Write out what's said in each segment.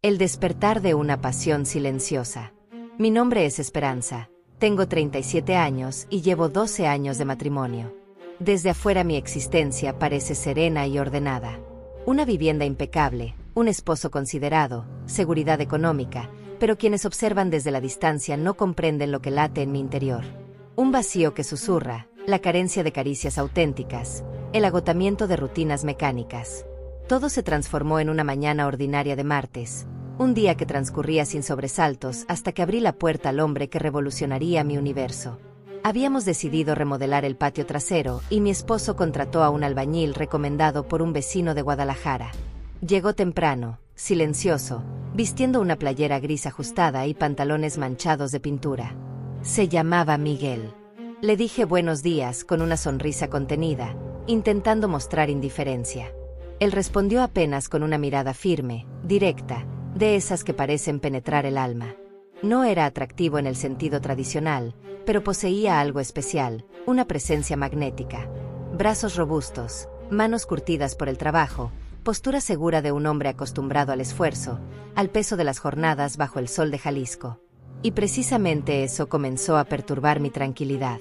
El despertar de una pasión silenciosa. Mi nombre es Esperanza. Tengo 37 años y llevo 12 años de matrimonio. Desde afuera mi existencia parece serena y ordenada. Una vivienda impecable, un esposo considerado, seguridad económica, pero quienes observan desde la distancia no comprenden lo que late en mi interior. Un vacío que susurra, la carencia de caricias auténticas, el agotamiento de rutinas mecánicas. Todo se transformó en una mañana ordinaria de martes, un día que transcurría sin sobresaltos hasta que abrí la puerta al hombre que revolucionaría mi universo. Habíamos decidido remodelar el patio trasero y mi esposo contrató a un albañil recomendado por un vecino de Guadalajara. Llegó temprano, silencioso, vistiendo una playera gris ajustada y pantalones manchados de pintura. Se llamaba Miguel. Le dije buenos días con una sonrisa contenida, intentando mostrar indiferencia. Él respondió apenas con una mirada firme, directa, de esas que parecen penetrar el alma. No era atractivo en el sentido tradicional, pero poseía algo especial, una presencia magnética. Brazos robustos, manos curtidas por el trabajo, postura segura de un hombre acostumbrado al esfuerzo, al peso de las jornadas bajo el sol de Jalisco. Y precisamente eso comenzó a perturbar mi tranquilidad.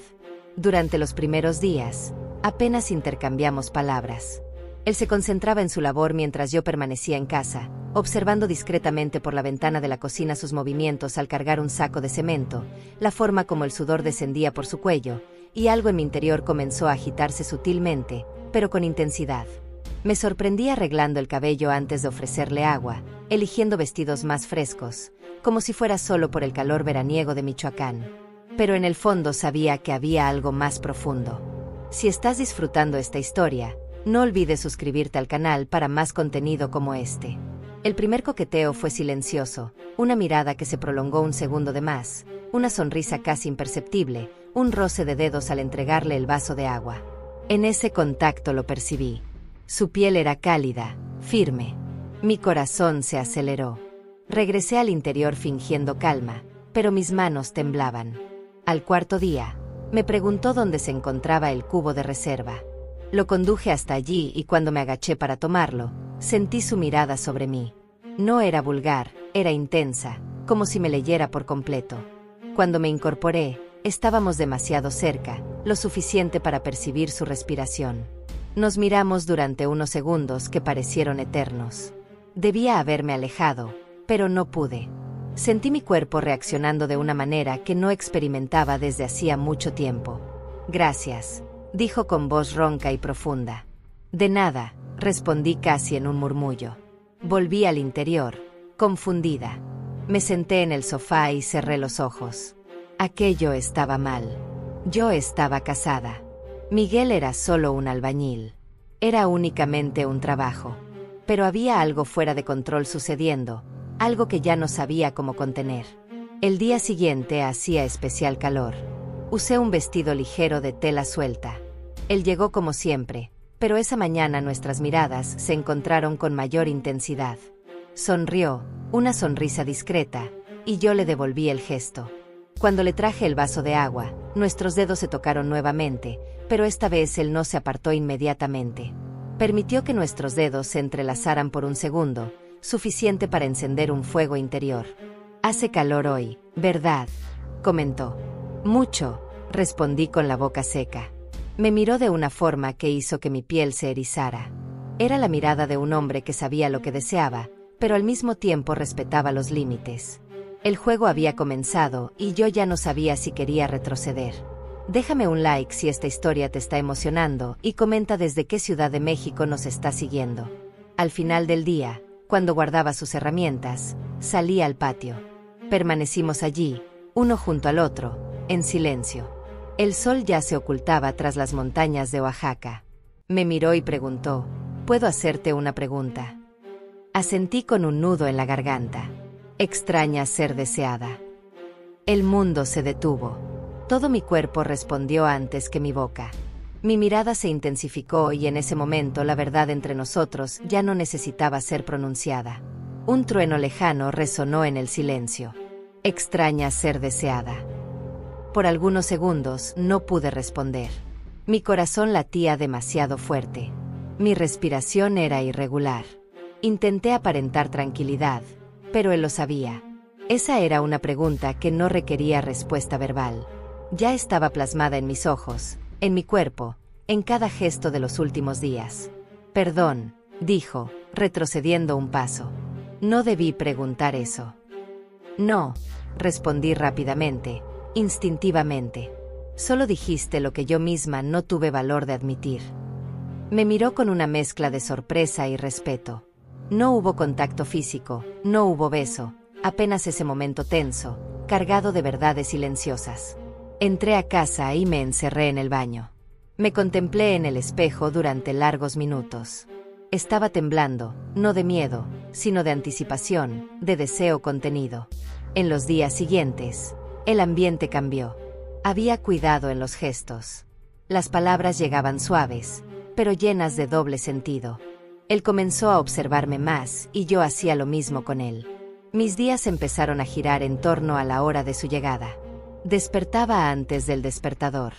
Durante los primeros días, apenas intercambiamos palabras. Él se concentraba en su labor mientras yo permanecía en casa, observando discretamente por la ventana de la cocina sus movimientos al cargar un saco de cemento, la forma como el sudor descendía por su cuello, y algo en mi interior comenzó a agitarse sutilmente, pero con intensidad. Me sorprendí arreglando el cabello antes de ofrecerle agua, eligiendo vestidos más frescos, como si fuera solo por el calor veraniego de Michoacán. Pero en el fondo sabía que había algo más profundo. Si estás disfrutando esta historia, no olvides suscribirte al canal para más contenido como este. El primer coqueteo fue silencioso, una mirada que se prolongó un segundo de más, una sonrisa casi imperceptible, un roce de dedos al entregarle el vaso de agua. En ese contacto lo percibí. Su piel era cálida, firme. Mi corazón se aceleró. Regresé al interior fingiendo calma, pero mis manos temblaban. Al cuarto día, me preguntó dónde se encontraba el cubo de reserva. Lo conduje hasta allí y cuando me agaché para tomarlo, sentí su mirada sobre mí. No era vulgar, era intensa, como si me leyera por completo. Cuando me incorporé, estábamos demasiado cerca, lo suficiente para percibir su respiración. Nos miramos durante unos segundos que parecieron eternos. Debía haberme alejado, pero no pude. Sentí mi cuerpo reaccionando de una manera que no experimentaba desde hacía mucho tiempo. Gracias, dijo con voz ronca y profunda. De nada, respondí casi en un murmullo. Volví al interior, confundida. Me senté en el sofá y cerré los ojos. Aquello estaba mal. Yo estaba casada. Miguel era solo un albañil. Era únicamente un trabajo. Pero había algo fuera de control sucediendo, algo que ya no sabía cómo contener. El día siguiente hacía especial calor. Usé un vestido ligero de tela suelta. Él llegó como siempre, pero esa mañana nuestras miradas se encontraron con mayor intensidad. Sonrió, una sonrisa discreta, y yo le devolví el gesto. Cuando le traje el vaso de agua, nuestros dedos se tocaron nuevamente, pero esta vez él no se apartó inmediatamente. Permitió que nuestros dedos se entrelazaran por un segundo, suficiente para encender un fuego interior. Hace calor hoy, ¿verdad?, comentó. Mucho, respondí con la boca seca. Me miró de una forma que hizo que mi piel se erizara. Era la mirada de un hombre que sabía lo que deseaba, pero al mismo tiempo respetaba los límites. El juego había comenzado y yo ya no sabía si quería retroceder. Déjame un like si esta historia te está emocionando y comenta desde qué ciudad de México nos está siguiendo. Al final del día, cuando guardaba sus herramientas, salí al patio. Permanecimos allí, uno junto al otro, en silencio. El sol ya se ocultaba tras las montañas de Oaxaca. Me miró y preguntó, ¿puedo hacerte una pregunta? Asentí con un nudo en la garganta. Extraña ser deseada. El mundo se detuvo. Todo mi cuerpo respondió antes que mi boca. Mi mirada se intensificó y en ese momento la verdad entre nosotros ya no necesitaba ser pronunciada. Un trueno lejano resonó en el silencio. Extraña ser deseada. Por algunos segundos no pude responder. Mi corazón latía demasiado fuerte. Mi respiración era irregular. Intenté aparentar tranquilidad, pero él lo sabía. Esa era una pregunta que no requería respuesta verbal. Ya estaba plasmada en mis ojos, en mi cuerpo, en cada gesto de los últimos días. Perdón, dijo, retrocediendo un paso. No debí preguntar eso. No, respondí rápidamente, instintivamente. Solo dijiste lo que yo misma no tuve valor de admitir. Me miró con una mezcla de sorpresa y respeto. No hubo contacto físico, no hubo beso, apenas ese momento tenso, cargado de verdades silenciosas. Entré a casa y me encerré en el baño. Me contemplé en el espejo durante largos minutos. Estaba temblando, no de miedo, sino de anticipación, de deseo contenido. En los días siguientes, el ambiente cambió. Había cuidado en los gestos. Las palabras llegaban suaves, pero llenas de doble sentido. Él comenzó a observarme más y yo hacía lo mismo con él. Mis días empezaron a girar en torno a la hora de su llegada. Despertaba antes del despertador.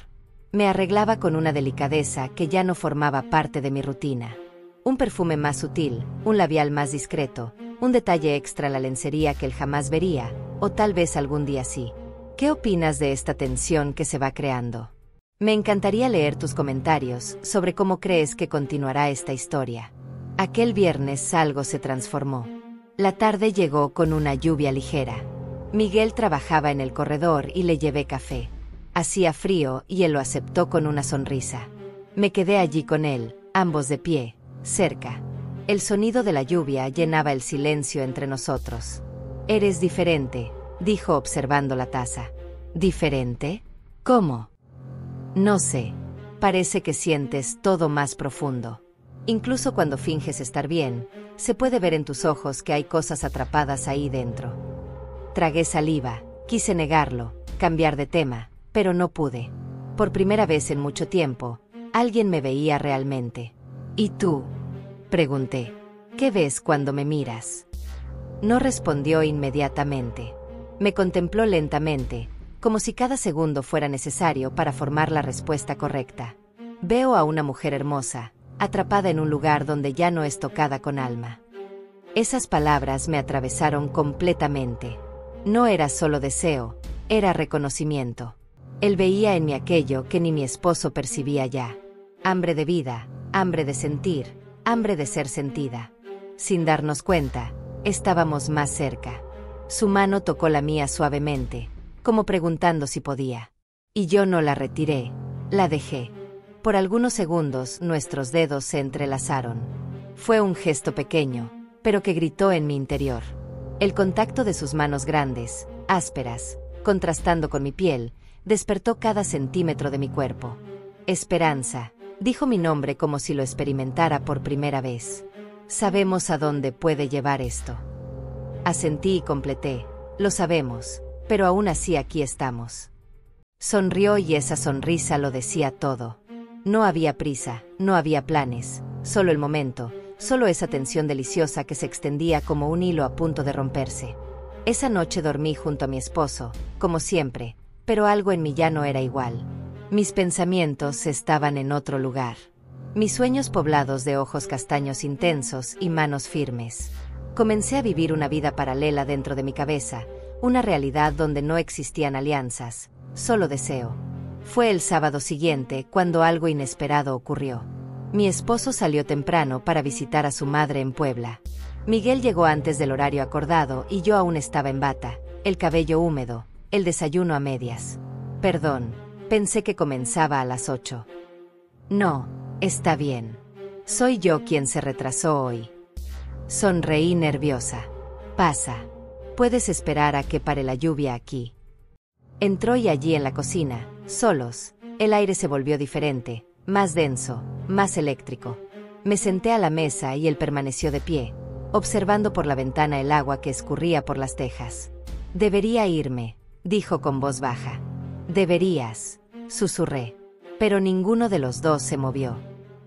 Me arreglaba con una delicadeza que ya no formaba parte de mi rutina. Un perfume más sutil, un labial más discreto, un detalle extra a la lencería que él jamás vería, o tal vez algún día sí. ¿Qué opinas de esta tensión que se va creando? Me encantaría leer tus comentarios sobre cómo crees que continuará esta historia. Aquel viernes algo se transformó. La tarde llegó con una lluvia ligera. Miguel trabajaba en el corredor y le llevé café. Hacía frío y él lo aceptó con una sonrisa. Me quedé allí con él, ambos de pie, cerca. El sonido de la lluvia llenaba el silencio entre nosotros. «Eres diferente», dijo observando la taza. ¿Diferente? ¿Cómo? No sé. Parece que sientes todo más profundo. Incluso cuando finges estar bien, se puede ver en tus ojos que hay cosas atrapadas ahí dentro. Tragué saliva, quise negarlo, cambiar de tema, pero no pude. Por primera vez en mucho tiempo, alguien me veía realmente. ¿Y tú?, pregunté. ¿Qué ves cuando me miras? No respondió inmediatamente. Me contempló lentamente, como si cada segundo fuera necesario para formar la respuesta correcta. Veo a una mujer hermosa, atrapada en un lugar donde ya no es tocada con alma. Esas palabras me atravesaron completamente. No era solo deseo, era reconocimiento. Él veía en mí aquello que ni mi esposo percibía ya. Hambre de vida, hambre de sentir, hambre de ser sentida. Sin darnos cuenta, estábamos más cerca. Su mano tocó la mía suavemente, como preguntando si podía. Y yo no la retiré, la dejé. Por algunos segundos nuestros dedos se entrelazaron. Fue un gesto pequeño, pero que gritó en mi interior. El contacto de sus manos grandes, ásperas, contrastando con mi piel, despertó cada centímetro de mi cuerpo. Esperanza, dijo mi nombre como si lo experimentara por primera vez. Sabemos a dónde puede llevar esto. Asentí y completé. Lo sabemos, pero aún así aquí estamos. Sonrió y esa sonrisa lo decía todo. No había prisa, no había planes, solo el momento, solo esa tensión deliciosa que se extendía como un hilo a punto de romperse. Esa noche dormí junto a mi esposo, como siempre, pero algo en mí ya no era igual. Mis pensamientos estaban en otro lugar. Mis sueños poblados de ojos castaños intensos y manos firmes. Comencé a vivir una vida paralela dentro de mi cabeza, una realidad donde no existían alianzas, solo deseo. Fue el sábado siguiente cuando algo inesperado ocurrió. Mi esposo salió temprano para visitar a su madre en Puebla. Miguel llegó antes del horario acordado y yo aún estaba en bata, el cabello húmedo, el desayuno a medias. Perdón, pensé que comenzaba a las 8. No, está bien. Soy yo quien se retrasó hoy. Sonreí nerviosa. Pasa. Puedes esperar a que pare la lluvia aquí. Entró y allí en la cocina, solos, el aire se volvió diferente, más denso, más eléctrico. Me senté a la mesa y él permaneció de pie, observando por la ventana el agua que escurría por las tejas. Debería irme, dijo con voz baja. Deberías, susurré. Pero ninguno de los dos se movió.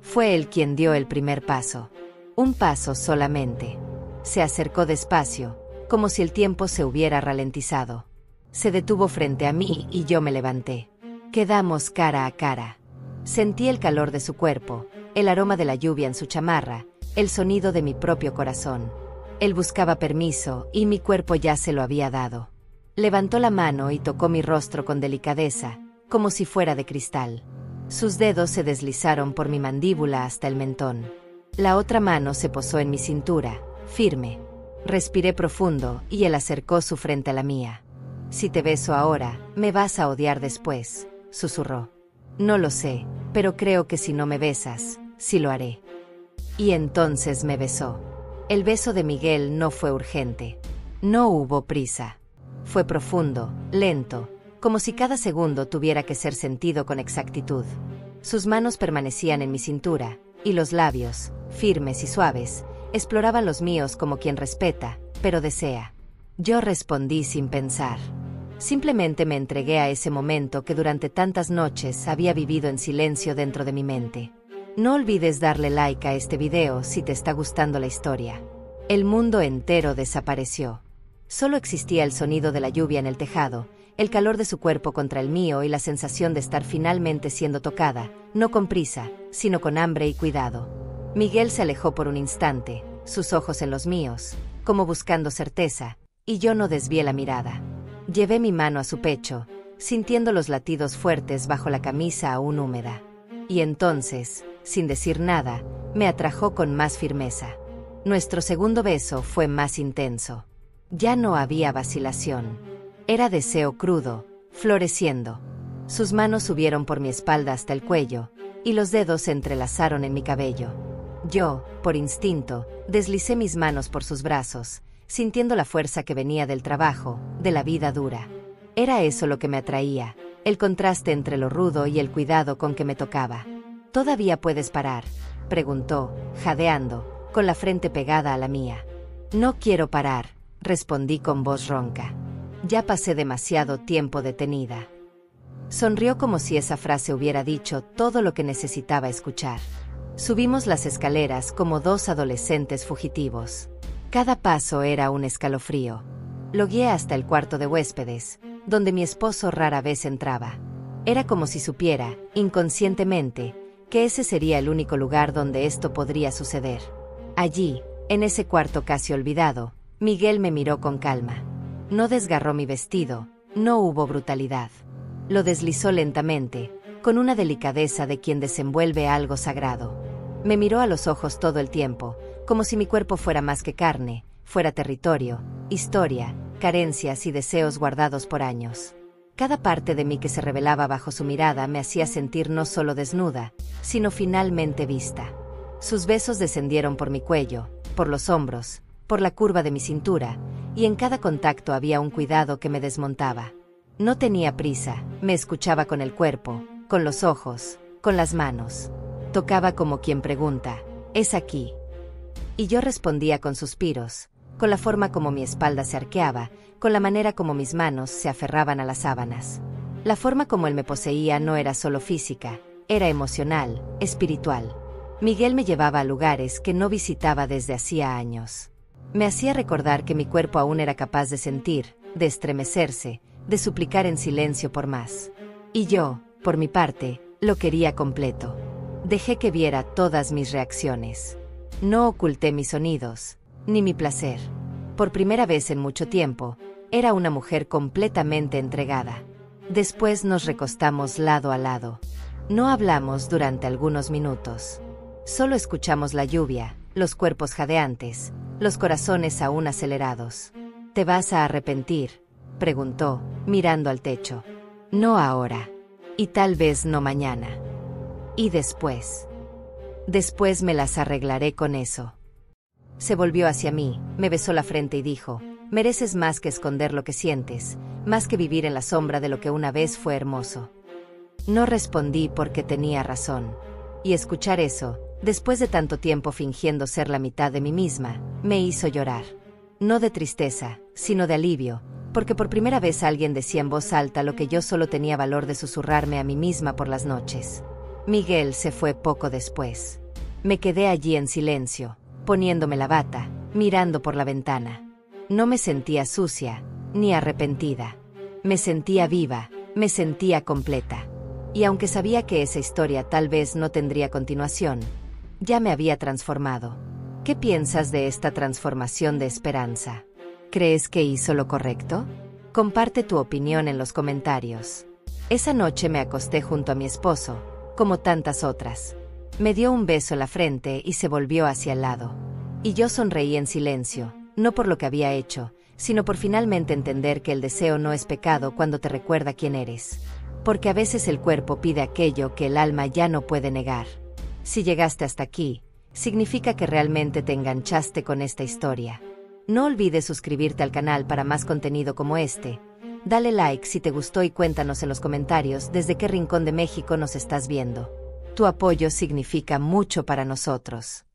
Fue él quien dio el primer paso. Un paso solamente. Se acercó despacio, como si el tiempo se hubiera ralentizado. Se detuvo frente a mí y yo me levanté. Quedamos cara a cara. Sentí el calor de su cuerpo, el aroma de la lluvia en su chamarra, el sonido de mi propio corazón. Él buscaba permiso, y mi cuerpo ya se lo había dado. Levantó la mano y tocó mi rostro con delicadeza, como si fuera de cristal. Sus dedos se deslizaron por mi mandíbula hasta el mentón. La otra mano se posó en mi cintura, firme. Respiré profundo, y él acercó su frente a la mía. «Si te beso ahora, me vas a odiar después», susurró. «No lo sé, pero creo que si no me besas, sí lo haré». Y entonces me besó. El beso de Miguel no fue urgente. No hubo prisa. Fue profundo, lento, como si cada segundo tuviera que ser sentido con exactitud. Sus manos permanecían en mi cintura, y los labios, firmes y suaves, exploraban los míos como quien respeta, pero desea. Yo respondí sin pensar. Simplemente me entregué a ese momento que durante tantas noches había vivido en silencio dentro de mi mente. No olvides darle like a este video si te está gustando la historia. El mundo entero desapareció. Solo existía el sonido de la lluvia en el tejado, el calor de su cuerpo contra el mío y la sensación de estar finalmente siendo tocada, no con prisa, sino con hambre y cuidado. Miguel se alejó por un instante, sus ojos en los míos, como buscando certeza, y yo no desvié la mirada. Llevé mi mano a su pecho, sintiendo los latidos fuertes bajo la camisa aún húmeda. Y entonces, sin decir nada, me atrajo con más firmeza. Nuestro segundo beso fue más intenso. Ya no había vacilación. Era deseo crudo, floreciendo. Sus manos subieron por mi espalda hasta el cuello, y los dedos se entrelazaron en mi cabello. Yo, por instinto, deslicé mis manos por sus brazos, sintiendo la fuerza que venía del trabajo, de la vida dura. Era eso lo que me atraía, el contraste entre lo rudo y el cuidado con que me tocaba. «¿Todavía puedes parar?», preguntó, jadeando, con la frente pegada a la mía. «No quiero parar», respondí con voz ronca. Ya pasé demasiado tiempo detenida. Sonrió como si esa frase hubiera dicho todo lo que necesitaba escuchar. Subimos las escaleras como dos adolescentes fugitivos. Cada paso era un escalofrío. Lo guié hasta el cuarto de huéspedes, donde mi esposo rara vez entraba. Era como si supiera, inconscientemente, que ese sería el único lugar donde esto podría suceder. Allí, en ese cuarto casi olvidado, Miguel me miró con calma. No desgarró mi vestido, no hubo brutalidad. Lo deslizó lentamente, con una delicadeza de quien desenvuelve algo sagrado. Me miró a los ojos todo el tiempo, como si mi cuerpo fuera más que carne, fuera territorio, historia, carencias y deseos guardados por años. Cada parte de mí que se revelaba bajo su mirada me hacía sentir no solo desnuda, sino finalmente vista. Sus besos descendieron por mi cuello, por los hombros, por la curva de mi cintura, y en cada contacto había un cuidado que me desmontaba. No tenía prisa, me escuchaba con el cuerpo, con los ojos, con las manos. Tocaba como quien pregunta, «¿Es aquí?». Y yo respondía con suspiros, con la forma como mi espalda se arqueaba, con la manera como mis manos se aferraban a las sábanas. La forma como él me poseía no era solo física, era emocional, espiritual. Miguel me llevaba a lugares que no visitaba desde hacía años. Me hacía recordar que mi cuerpo aún era capaz de sentir, de estremecerse, de suplicar en silencio por más. Y yo, por mi parte, lo quería completo. Dejé que viera todas mis reacciones. No oculté mis sonidos, ni mi placer. Por primera vez en mucho tiempo, era una mujer completamente entregada. Después nos recostamos lado a lado. No hablamos durante algunos minutos. Solo escuchamos la lluvia, los cuerpos jadeantes, los corazones aún acelerados. «¿Te vas a arrepentir?», preguntó, mirando al techo. «No ahora. Y tal vez no mañana. Y después. Después me las arreglaré con eso». Se volvió hacia mí, me besó la frente y dijo, «Mereces más que esconder lo que sientes, más que vivir en la sombra de lo que una vez fue hermoso». No respondí porque tenía razón. Y escuchar eso, después de tanto tiempo fingiendo ser la mitad de mí misma, me hizo llorar. No de tristeza, sino de alivio, porque por primera vez alguien decía en voz alta lo que yo solo tenía valor de susurrarme a mí misma por las noches. Miguel se fue poco después. Me quedé allí en silencio, poniéndome la bata, mirando por la ventana. No me sentía sucia, ni arrepentida. Me sentía viva, me sentía completa. Y aunque sabía que esa historia tal vez no tendría continuación, ya me había transformado. ¿Qué piensas de esta transformación de Esperanza? ¿Crees que hizo lo correcto? Comparte tu opinión en los comentarios. Esa noche me acosté junto a mi esposo, como tantas otras. Me dio un beso en la frente y se volvió hacia el lado. Y yo sonreí en silencio, no por lo que había hecho, sino por finalmente entender que el deseo no es pecado cuando te recuerda quién eres. Porque a veces el cuerpo pide aquello que el alma ya no puede negar. Si llegaste hasta aquí, significa que realmente te enganchaste con esta historia. No olvides suscribirte al canal para más contenido como este. Dale like si te gustó y cuéntanos en los comentarios desde qué rincón de México nos estás viendo. Tu apoyo significa mucho para nosotros.